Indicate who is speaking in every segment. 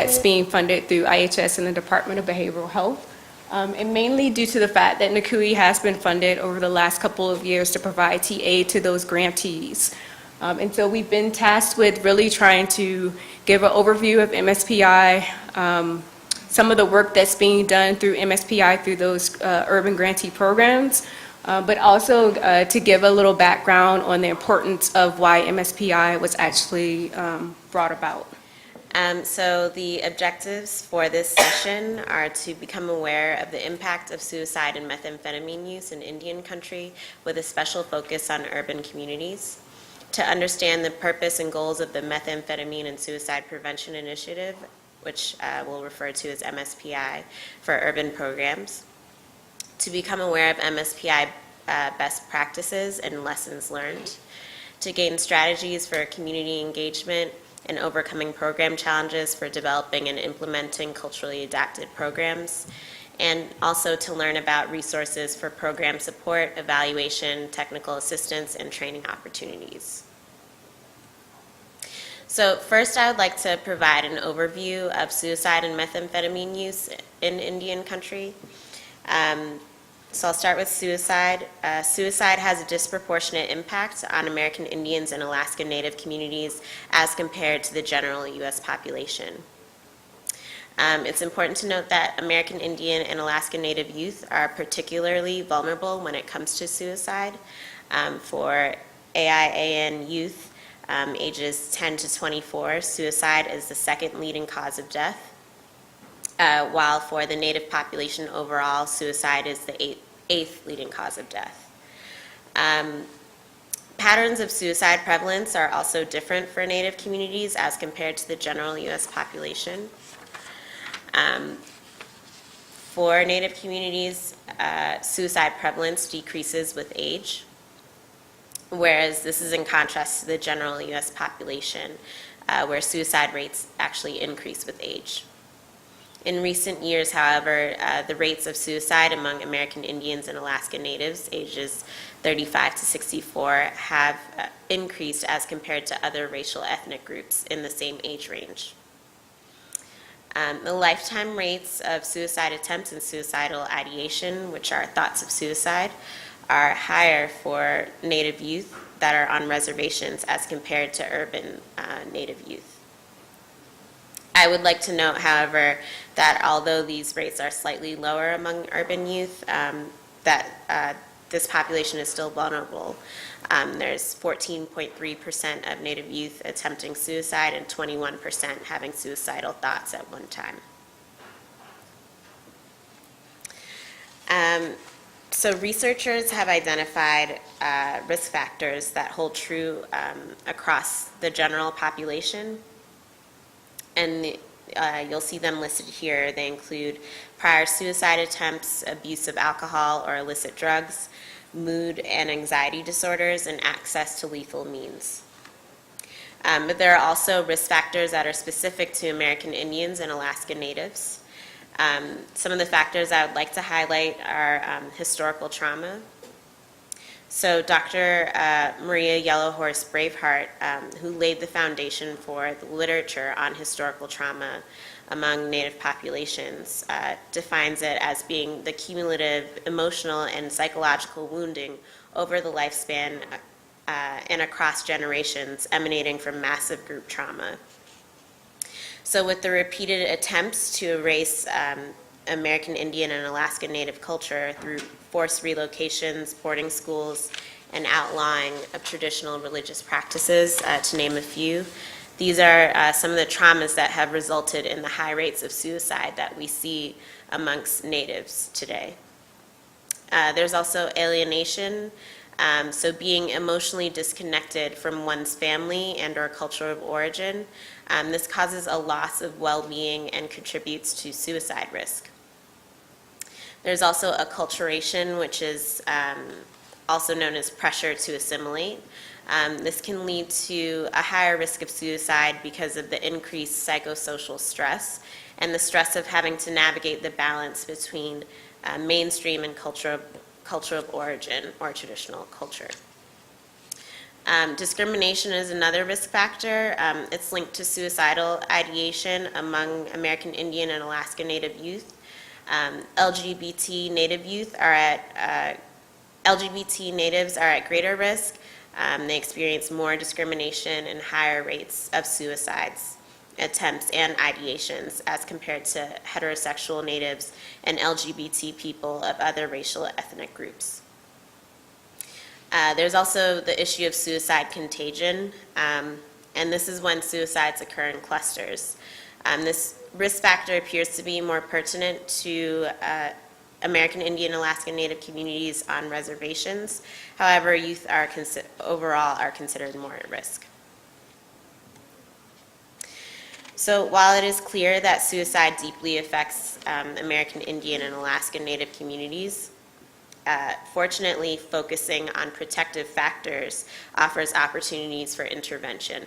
Speaker 1: that's being funded through IHS and the Department of Behavioral Health. And mainly due to the fact that NCUIH has been funded over the last couple of years to provide TA to those grantees. And so we've been tasked with really trying to give an overview of MSPI, some of the work that's being done through MSPI through those urban grantee programs, but also to give a little background on the importance of why MSPI was actually brought about.
Speaker 2: So the objectives for this session are to become aware of the impact of suicide and methamphetamine use in Indian country with a special focus on urban communities, to understand the purpose and goals of the Methamphetamine and Suicide Prevention Initiative, which we'll refer to as MSPI, for urban programs, to become aware of MSPI best practices and lessons learned, to gain strategies for community engagement and overcoming program challenges for developing and implementing culturally adapted programs, and also to learn about resources for program support, evaluation, technical assistance, and training opportunities. So first, I would like to provide an overview of suicide and methamphetamine use in Indian country. So I'll start with suicide. Suicide has a disproportionate impact on American Indians and Alaska Native communities as compared to the general U.S. population. It's important to note that American Indian and Alaska Native youth are particularly vulnerable when it comes to suicide. For AIAN youth ages 10 to 24, suicide is the second leading cause of death. While for the Native population overall, suicide is the eighth leading cause of death. Patterns of suicide prevalence are also different for Native communities as compared to the general U.S. population. For Native communities, suicide prevalence decreases with age, whereas this is in contrast to the general U.S. population, where suicide rates actually increase with age. In recent years, however, the rates of suicide among American Indians and Alaska Natives ages 35 to 64 have increased as compared to other racial ethnic groups in the same age range. The lifetime rates of suicide attempts and suicidal ideation, which are thoughts of suicide, are higher for Native youth that are on reservations as compared to urban Native youth. I would like to note, however, that although these rates are slightly lower among urban youth, that this population is still vulnerable. There's 14.3% of Native youth attempting suicide and 21% having suicidal thoughts at one time. So researchers have identified risk factors that hold true across the general population. And you'll see them listed here. They include prior suicide attempts, abuse of alcohol or illicit drugs, mood and anxiety disorders, and access to lethal means. But there are also risk factors that are specific to American Indians and Alaska Natives. Some of the factors I would like to highlight are historical trauma. So Dr. Maria Yellowhorse Braveheart, who laid the foundation for the literature on historical trauma among Native populations, defines it as being the cumulative emotional and psychological wounding over the lifespan and across generations emanating from massive group trauma. So with the repeated attempts to erase American Indian and Alaska Native culture through forced relocations, boarding schools, and outlawing of traditional religious practices, to name a few. These are some of the traumas that have resulted in the high rates of suicide that we see amongst Natives today. There's also alienation, so being emotionally disconnected from one's family and or culture of origin. This causes a loss of well-being and contributes to suicide risk. There's also acculturation, which is also known as pressure to assimilate. This can lead to a higher risk of suicide because of the increased psychosocial stress and the stress of having to navigate the balance between mainstream and culture of origin or traditional culture. Discrimination is another risk factor. It's linked to suicidal ideation among American Indian and Alaska Native youth. LGBT natives are at greater risk. They experience more discrimination and higher rates of suicides attempts and ideations as compared to heterosexual natives and LGBT people of other racial ethnic groups. There's also the issue of suicide contagion, and this is when suicides occur in clusters. This risk factor appears to be more pertinent to American Indian, Alaska Native communities on reservations. However, youth overall are considered more at risk. So while it is clear that suicide deeply affects American Indian and Alaska Native communities, fortunately, focusing on protective factors offers opportunities for intervention.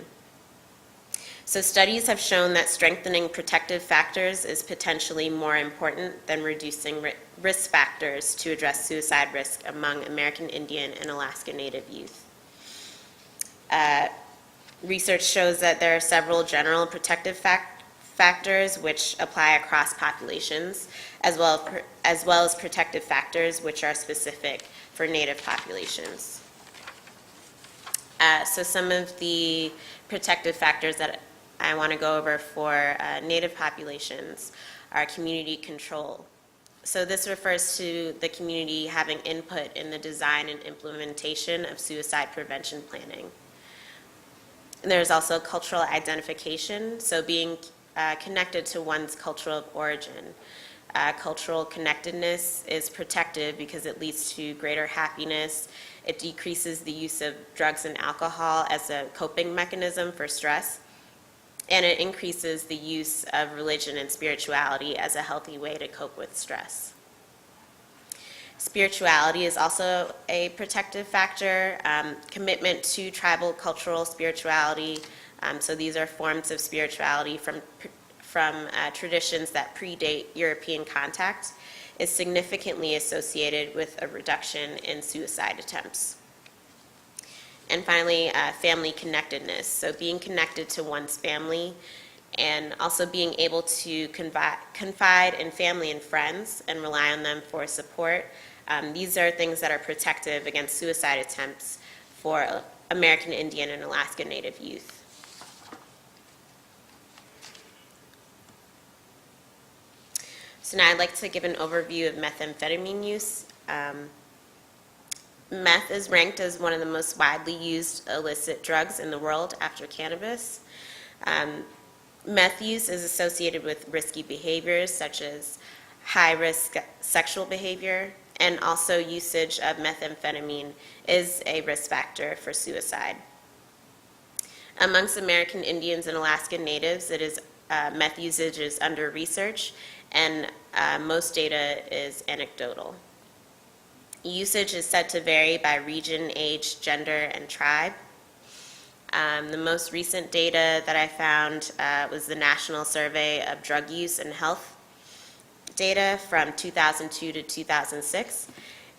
Speaker 2: So studies have shown that strengthening protective factors is potentially more important than reducing risk factors to address suicide risk among American Indian and Alaska Native youth. Research shows that there are several general protective factors which apply across populations, as well as protective factors which are specific for Native populations. So some of the protective factors that I want to go over for Native populations are community control. So this refers to the community having input in the design and implementation of suicide prevention planning. There's also cultural identification, so being connected to one's culture of origin. Cultural connectedness is protective because it leads to greater happiness. It decreases the use of drugs and alcohol as a coping mechanism for stress. And it increases the use of religion and spirituality as a healthy way to cope with stress. Spirituality is also a protective factor. Commitment to tribal cultural spirituality. So these are forms of spirituality from traditions that predate European contact, is significantly associated with a reduction in suicide attempts. And finally, family connectedness. So being connected to one's family and also being able to confide in family and friends and rely on them for support. These are things that are protective against suicide attempts for American Indian and Alaska Native youth. So now I'd like to give an overview of methamphetamine use. Meth is ranked as one of the most widely used illicit drugs in the world after cannabis. Meth use is associated with risky behaviors such as high-risk sexual behavior, and also usage of methamphetamine is a risk factor for suicide. Amongst American Indians and Alaska Natives, meth usage is under research, and most data is anecdotal. Usage is said to vary by region, age, gender, and tribe. The most recent data that I found was the National Survey of Drug Use and Health data from 2002 to 2006,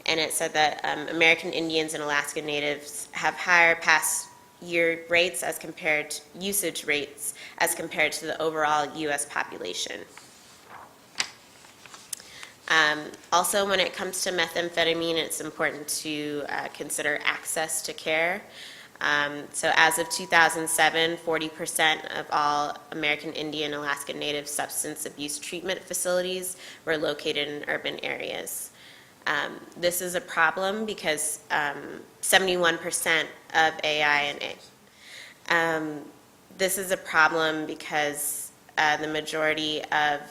Speaker 2: and it said that American Indians and Alaska Natives have higher past year rates as compared to usage rates as compared to the overall U.S. population. Also, when it comes to methamphetamine, it's important to consider access to care. So as of 2007, 40% of all American Indian Alaska Native substance abuse treatment facilities were located in urban areas. This is a problem because 71% of this is a problem because the majority of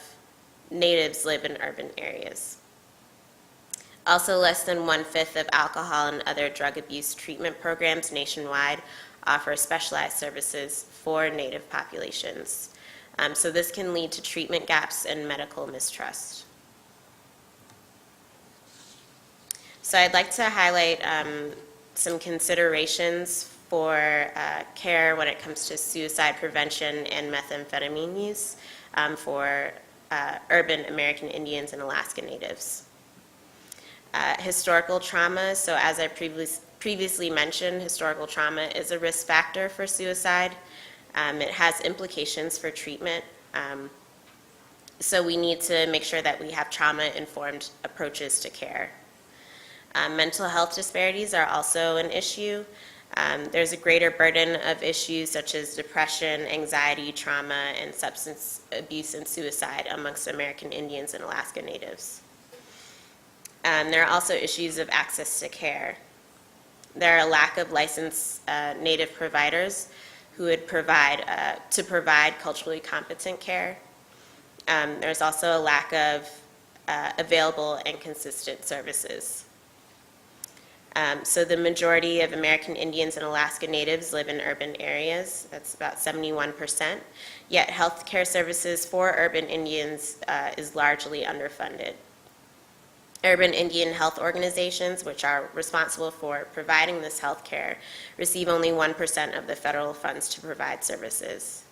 Speaker 2: Natives live in urban areas. Also, less than 1/5 of alcohol and other drug abuse treatment programs nationwide offer specialized services for Native populations. So this can lead to treatment gaps and medical mistrust. So I'd like to highlight some considerations for care when it comes to suicide prevention and methamphetamine use for urban American Indians and Alaska Natives. Historical trauma, so as I previously mentioned, historical trauma is a risk factor for suicide. It has implications for treatment. So we need to make sure that we have trauma-informed approaches to care. Mental health disparities are also an issue. There's a greater burden of issues such as depression, anxiety, trauma, and substance abuse and suicide amongst American Indians and Alaska Natives. There are also issues of access to care. There are a lack of licensed Native providers who would provide culturally competent care. There's also a lack of available and consistent services. So the majority of American Indians and Alaska Natives live in urban areas. That's about 71%. Yet healthcare services for urban Indians is largely underfunded. Urban Indian health organizations, which are responsible for providing this health care, receive only 1% of the federal funds to provide services.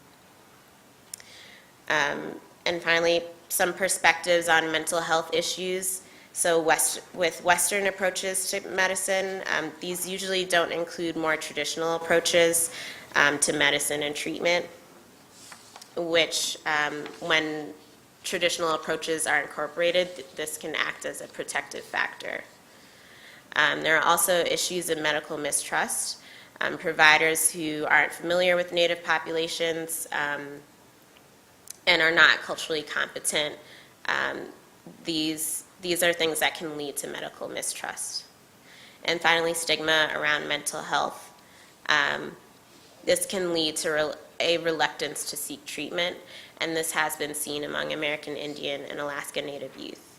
Speaker 2: And finally, some perspectives on mental health issues. So with Western approaches to medicine, these usually don't include more traditional approaches to medicine and treatment, which when traditional approaches are incorporated, this can act as a protective factor. There are also issues of medical mistrust. Providers who aren't familiar with Native populations and are not culturally competent, these are things that can lead to medical mistrust. And finally, stigma around mental health. This can lead to a reluctance to seek treatment, and this has been seen among American Indian and Alaska Native youth.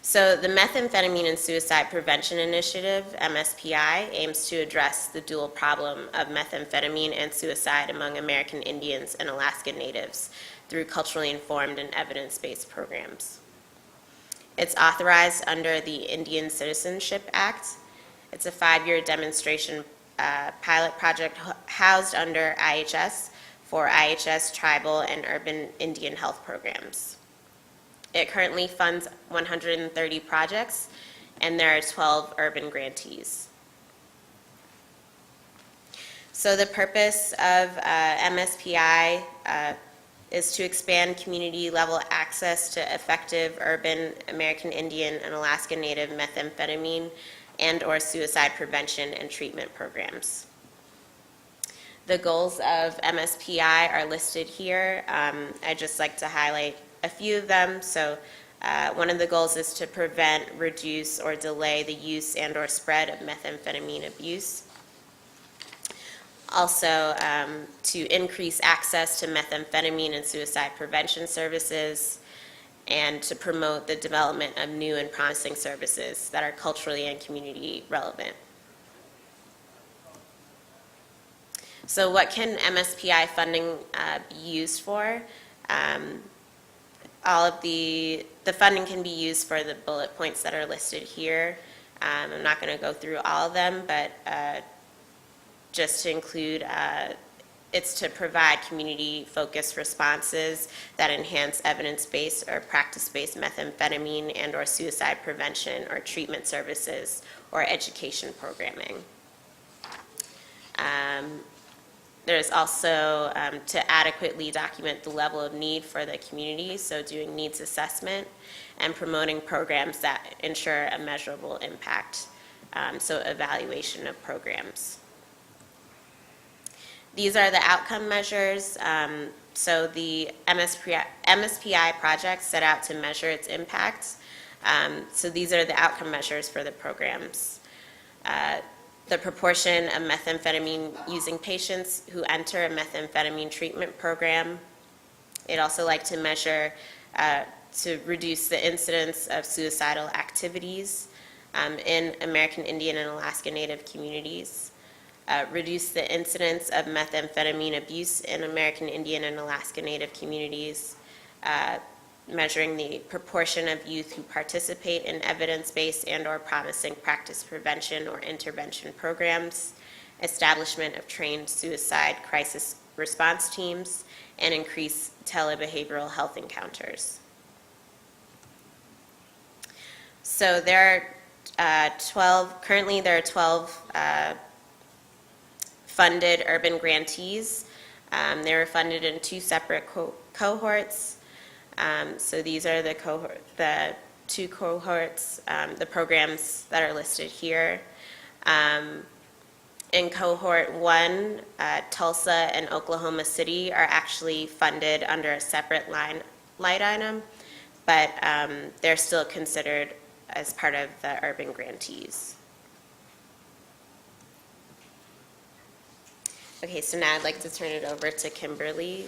Speaker 2: So the Methamphetamine and Suicide Prevention Initiative, MSPI, aims to address the dual problem of methamphetamine and suicide among American Indians and Alaska Natives through culturally informed and evidence-based programs. It's authorized under the Indian Citizenship Act. It's a 5-year demonstration pilot project housed under IHS for IHS tribal and urban Indian health programs. It currently funds 130 projects, and there are 12 urban grantees. So the purpose of MSPI is to expand community-level access to effective urban American Indian and Alaska Native methamphetamine and/or suicide prevention and treatment programs. The goals of MSPI are listed here. I'd just like to highlight a few of them. So one of the goals is to prevent, reduce, or delay the use and/or spread of methamphetamine abuse. Also, to increase access to methamphetamine and suicide prevention services, and to promote the development of new and promising services that are culturally and community relevant. So what can MSPI funding be used for? All of the funding can be used for the bullet points that are listed here. I'm not going to go through all of them, but just to include, it's to provide community-focused responses that enhance evidence-based or practice-based methamphetamine and/or suicide prevention or treatment services or education programming. There's also to adequately document the level of need for the community, so doing needs assessment and promoting programs that ensure a measurable impact, so evaluation of programs. These are the outcome measures. So the MSPI project set out to measure its impact. So these are the outcome measures for the programs. The proportion of methamphetamine-using patients who enter a methamphetamine treatment program. It'd also like to measure to reduce the incidence of suicidal activities in American Indian and Alaska Native communities. Reduce the incidence of methamphetamine abuse in American Indian and Alaska Native communities. Measuring the proportion of youth who participate in evidence-based and/or promising practice prevention or intervention programs, establishment of trained suicide crisis response teams, and increase telebehavioral health encounters. So there are 12, currently there are 12 funded urban grantees. They were funded in two separate cohorts. So these are the two cohorts, the programs that are listed here. In cohort 1, Tulsa and Oklahoma City are actually funded under a separate line item, but they're still considered as part of the urban grantees. Okay, so now I'd like to turn it over to Kimberly